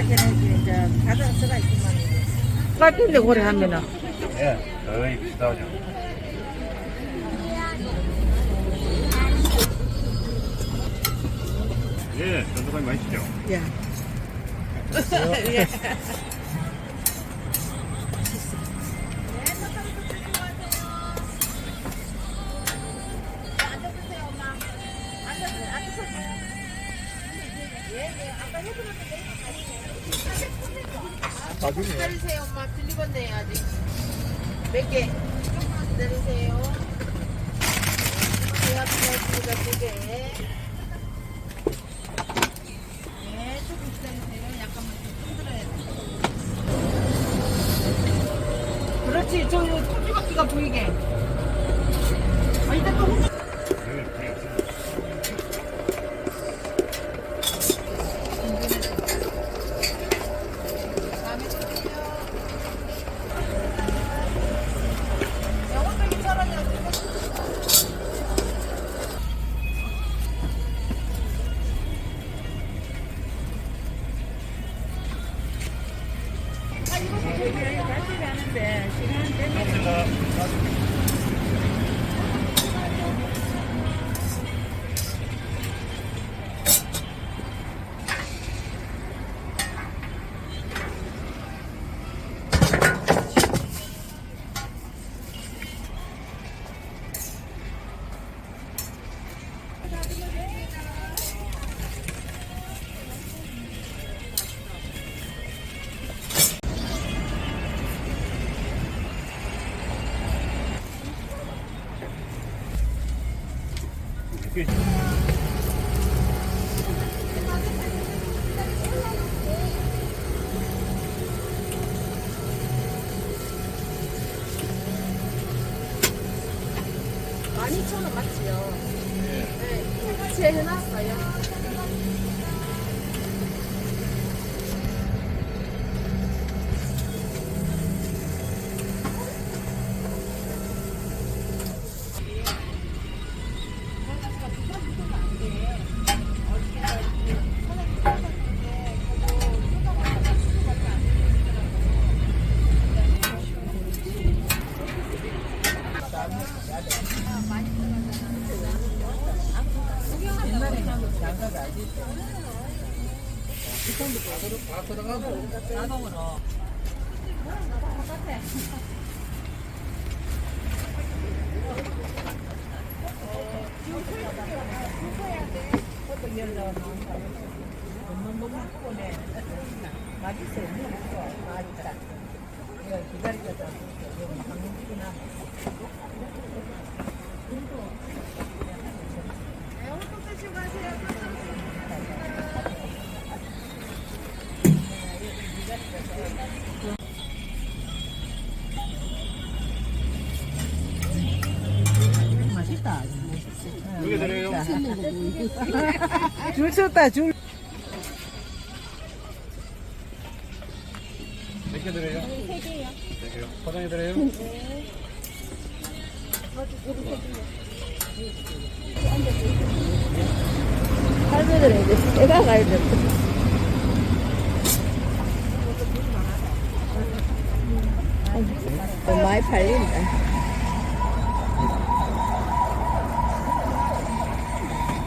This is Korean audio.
걔네들이 이제 가져서가 있구만. 깔끔데 고래 하면은. 예, 거의 비슷하죠. 예, 전도까지 맛있죠? 야. 예. 기다리세요, 엄마. 들리건네 아직. 몇 개? 조금만 기다리세요. 제가 기다렸습니다, 2개. 네, 조금 기다리세요. 약간만 좀 흔들어야 돼. 그렇지. 저 토끼바퀴가 보이게. 아, 이따 또 혼자. 자동으로. 맛있어요. 맛있다. 이거 기다리겠다. 이거 방금이나. 맛있다. 두개 드려요. 줄 섰다, 줄. 몇 개 드려요? 3개요. 3개요. 포장해 드려요? 네. 할매들 이제 내가 가야 돼. 많이 팔린다.